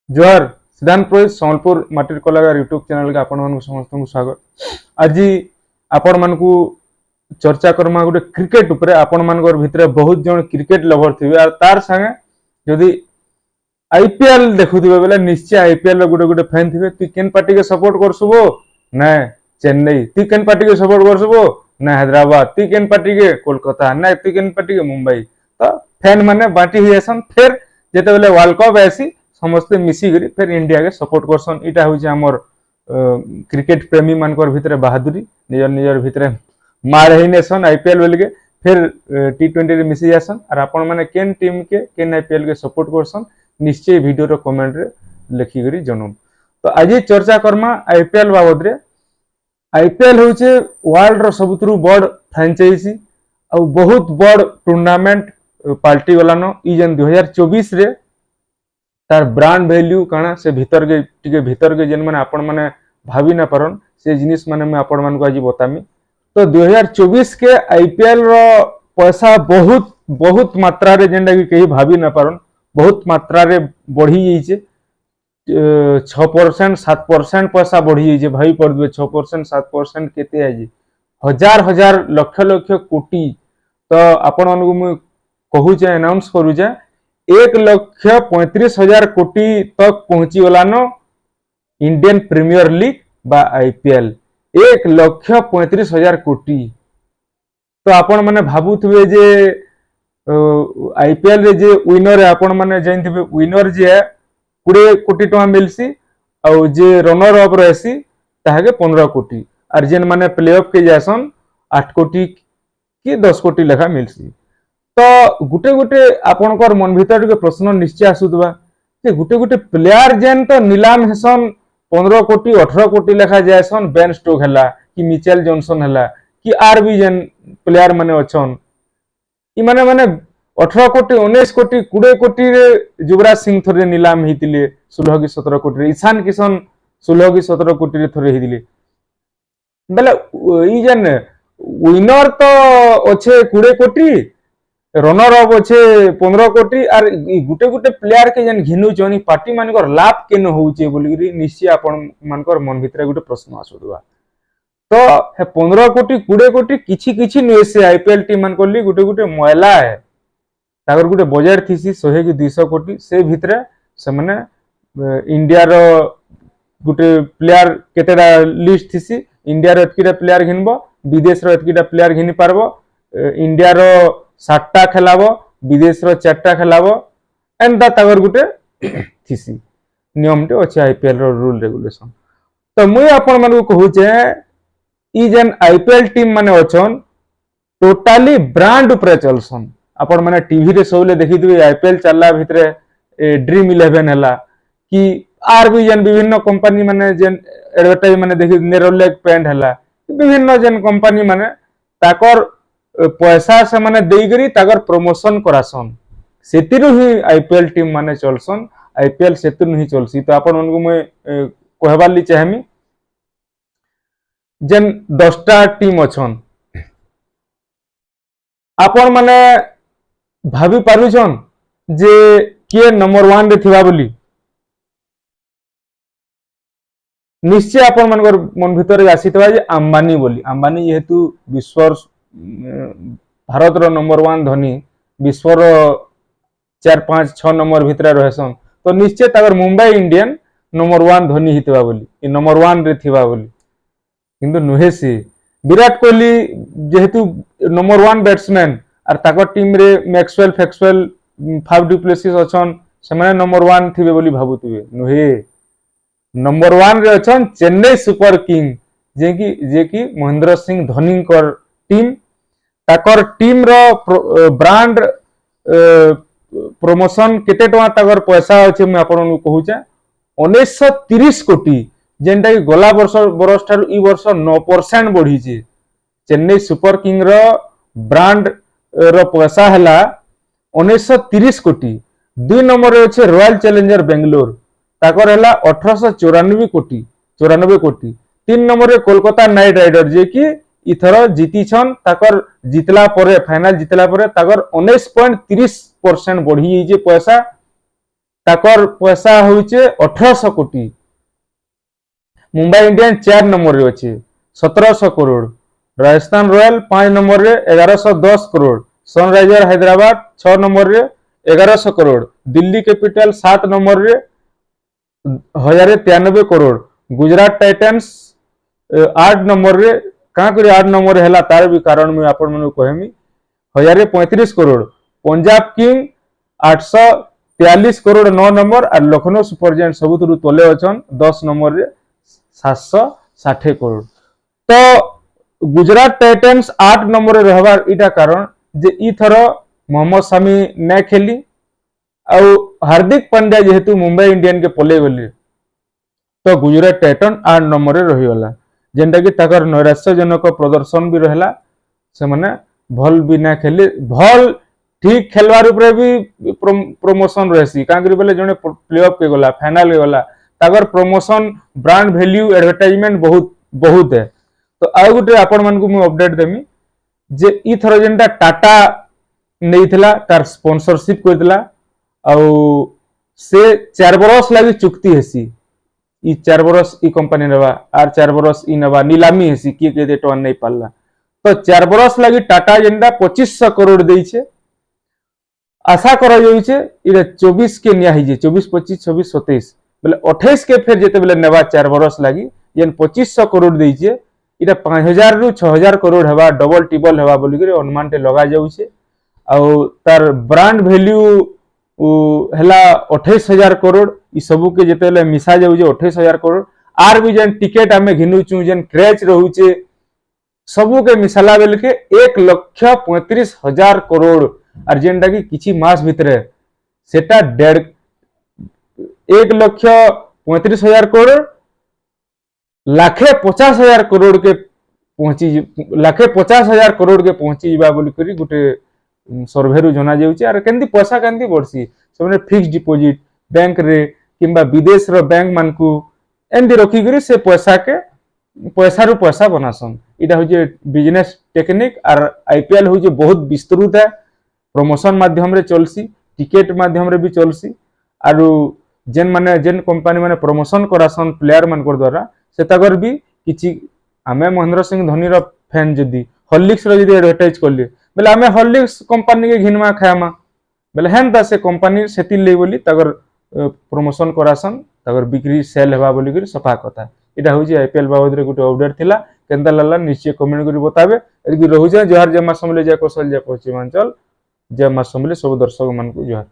जोहार सिद्धांत पुरोहित संबलपुर माटिर कलाकार यूट्यूब चैनल के आपण मानक समस्त स्वागत। आज आपण मानक चर्चा करमा गोटे क्रिकेट उपरे। आपण मानकर भितर बहुत जन क्रिकेट लवर थिबे और तार संगे जदि आईपीएल देखुथिबे बेले निश्चय आईपीएल रो गोटे गोटे फैन थिबे। तू केन पार्टी के सपोर्ट करसुबो ना चेन्नई, तू केन पार्टी के सपोर्ट करसुबो ना हैदराबाद, तू केन पार्टी के कोलकाता ना तू केन पार्टी के मुंबई। तो फैन माने बांटी ही आसन। फिर जेते बेले वर्ल्ड कप आसी समस्ते मिसी करी फिर इंडिया के सपोर्ट करसन। इटा होची हमर क्रिकेट प्रेमी मानकर भितर बहादुरी। निजर निजर भितर मार ही नेसन आईपीएल बोल के फिर टी20 रे मिसी जासन। और आपण माने केन टीम के केन आईपीएल के सपोर्ट करसन निश्चय वीडियो रो कमेंट रे लिखि करी जनम। तो आज चर्चा करमा आईपीएल बाबद रे। आईपीएल होचे वर्ल्ड रो सबुतरु बड़ फ्रेंचाइजी और बहुत बड़ टूर्नामेंट पार्टी गलानो। ई जन 2024 रे तार ब्रांड वैल्यू काना से भीतर के जेन माने आपण माने भाभी ना परन से जिनिस माने मैं आपण मान को आज बतामी। तो 2024 के आईपीएल रो पैसा बहुत बहुत मात्रा रे जेंडा कि कहीं भाभी ना परन बहुत मात्रा रे बढ़ी जाइए। 6% 7% पैसा बढ़ी जाइए। भाई पड़े 6% 7% केते आज हजार हजार लक्ष लक्ष कोटी। तो आपण मानक मु कहूचे अनाउंस करूचे 1,35,000 कोटी तक पहुंची गलानो इंडियन प्रीमियर लीग बा आईपीएल 1,35,000 कोटी। तो आपण माने भाबुथबे जे आईपीएल रे जे विनर है आपण माने जानथिबे विनर जे 20 कोटी टका मिलसी और जे रनर अप रहसी ताहाके 15 कोटी और जेन माने प्लेऑफ के जासन 8 कोटी कि 10 कोटी लेखा मिलसी। तो गुटे गुटे आपनकर मन भीतर के प्रश्न निश्चय आसुतबा जे गुटे गुटे प्लेयर जेन तो नीलाम हेसन 15 कोटी 18 कोटी लेखा जायसन। बेन स्टोक हला कि मिचेल जॉनसन हला कि आर भी जेन प्लेयर माने अछन इ माने माने 18 कोटी 19 कोटी 20 कोटी रे युवराज सिंह थोरे नीलाम हितिले 16 कि 17 कोटी रे। ईशान किशन 16 कि 17 कोटी रे थोरे हितिले बेले इ जेन विनर तो अच्छे 20 कोटी रनर अप अच्छे 15 कोटी और गुटे गुटे प्लेयर के जन घिनु जनी पार्टी मानकर लाभ केन होउचे बोली निश्चय आपण मानकर मन भीतर गुटे प्रश्न आसुदवा। तो हे 15 कोटी 20 कोटी किछि किछि नुए से आईपीएल टीम मान करली गुटे गुटे महिला है तागर गुटे बजेट थीसी 100 कि 200 कोटी से भीतर से माने इंडिया रो गुटे प्लेयर केतेडा लिस्ट थीसी। इंडिया रो एतकीटा प्लेयर घिनबो विदेश रो एतकीटा प्लेयर घिनि पारबो। इंडिया रो 7टा खेलाबो विदेश रो 4टा खेलाबो एंदा तागर गुटे थीसी नियम टे अछि आईपीएल रो रूल रेगुलेशन। तो मुई आपण मानू कहूचे ई जेन आईपीएल टीम माने अछन टोटली ब्रांड ऊपर चलसन। आपण माने टीवी रे सबले देखिथिबे आईपीएल चलला भितरे ड्रीम 11 हला कि आर भी जेन विभिन्न कंपनी माने जेन एडवर्टाइज माने देखि नेरोलेक पेंट हला विभिन्न जेन कंपनी माने ताकर पैसा से माने देई करी ताकर प्रमोशन करासन सेतिरु ही आईपीएल टीम माने चलसन। आईपीएल सेतिरु ही चलसी। तो आपण उनको मैं कहबाली चाहमी जेन 10टा टीम अछन आपण माने भाभी पारुछन जे किए नंबर 1 रे थिबा बोली निश्चय आपण मानकर मन भीतर आसीतबा जे अंबानी बोली। अंबानी जेहेतु विश्व भारत रो नंबर 1 धनी विश्व रो 4 5 6 नंबर भीतर रहसन। तो निश्चय तागर मुंबई इंडियन नंबर 1 धनी हितबा बोली इ नंबर 1 रे थिबा बोली किंतु नुहे से विराट कोहली जेहेतु नंबर 1 बैट्समैन और ताकर टीम रे मैक्सवेल फैक्सवेल फाफ डुप्लेसिस अछन से माने नंबर 1 थिबे बोली भाबुतबे नुहे। नंबर 1 रे अछन चेन्नई सुपर किंग जे कि महेंद्र सिंह धोनी कर टीम। ताकर टीम रो ब्रांड प्रमोशन केते टका ताकर पैसा अछि मैं आपन कहूचे 1930 कोटी जेंटा कि गला वर्ष ठार ई वर्ष 9% बढ़ी छे। चेन्नई सुपर किंग रो ब्रांड रो पैसा हला 1930 कोटी। 2 नंबर रे अछि रॉयल चैलेंजर बेंगलोर ताकर हला 1894 कोटी। 3 नंबर रे कोलकाता नाइट राइडर जे कि इथर जीती छन ताकर जितला परे फाइनल जितला परे ताकर 19.30% बढ़ी जे पैसा ताकर पैसा होचे 1800 कोटी। मुंबई इंडियंस 4 नंबर रे अच्छे 1700 करोड़। राजस्थान रॉयल 5 नंबर रे 1110 करोड़। सनराइजर हैदराबाद 6 नंबर रे 1100 करोड़। दिल्ली कैपिटल 7 नंबर रे 1093 करोड़। गुजरात टाइटन्स 8 नंबर रे कहाँ कर 8 नंबर है तार भी कारण मुझे आपण मन कहमी 1035 करोड़। पंजाब किंग 843 करोड़ 9 नंबर और लखनऊ सुपर जायंट सबुठ तले अच्छन 10 नंबर रे 760 करोड़। तो गुजरात टाइटन्स 8 नंबर रे रहबार इटा कारण जे ई थर मोहम्मद शामी न खेली आउ हार्दिक पांड्या जेहेतु मुंबई इंडियन के पले गले तो गुजरात टाइटन 8 नंबर रे रहीगला जेनटा कि ताकर नैराश्यजनक प्रदर्शन भी रहला से माने भल भी ना खेले भल ठीक खेलवार ऊपर भी प्रमोशन रहसी कां करी बोले जने प्ले ऑफ के गला फाइनल के गला ताकर प्रमोशन ब्रांड वैल्यू एडवर्टाइजमेंट बहुत बहुत है। तो आ गुटे आपण मन को मु अपडेट देमी जे ई थरो जेनटा टाटा नेइथला तार स्पॉन्सरशिप करदिला आउ से 4 बरस लागि चुक्ति हेसी ई 4 बरस ई कंपनी नबा आर 4 बरस ई नबा नीलामी हेसी के दे टन नै पाला तो 4 बरस लागि टाटा जेनटा 2500 करोड़ देई छे आशा करा जाई छे इरे 24 के निया हिजे 24 25 26 27 बोले 28 के फिर जेते बोले नेबा 4 बरस लागि जेन 2500 करोड़ देई छे इटा 5000 रु 6000 करोड़ हेबा डबल टिबल हेबा बोली करे अनुमान टे लगा जाउ छे आउ तार ब्रांड वैल्यू हेला 28000 करोड़ ई सबु के जेते मिसा जाऊ 28000 करोड़ आर भी जेन टिकेट आमे घिनुचु जेन क्रेच रहूचे सबु के मिसाला बेल के 1,35,000 करोड़ और जेनटा की किछि मास भितरे सेटा 1,35,000 करोड़ 1,50,000 करोड़ के पहुंची 1,50,000 करोड़ के पहुंची जीवा बोली करी गुटे सर्वे रु जना जाउची आर केंदी पैसा केंदी बढ़सी सबने फिक्स डिपॉजिट बैंक रे किंबा विदेश रो बैंक मान को एंदी रखी करी से पैसा के पैसा रु पैसा बनासन इटा होजे बिजनेस टेक्निक और आईपीएल होजे बहुत विस्तृत है प्रमोशन माध्यम रे चलसी टिकेट माध्यम रे भी चलसी आर जेन माने जेन कंपनी माने प्रमोशन करासन प्लेयर मान को द्वारा से तगर भी किछि आमे महेंद्र सिंह धोनी रो फैन जदी हॉर्लिक्स रो जदी एडवर्टाइज करले बेले आमे हॉर्लिक्स कंपनी के घिनमा खायामा बेले हेनता से कंपनी सेति ले बोली तगर प्रमोशन करासन तगर बिक्री सेल हेबा बोली करी सफा कथा इटा होजी आईपीएल बाबद रे गुटे अपडेट थिला केंदा लाला निश्चय कमेंट करी बताबे एदि रहू जे जोहार जमा समले जे कौशल जे पश्चिमांचल जय मां समले सब दर्शक मान को जोहार।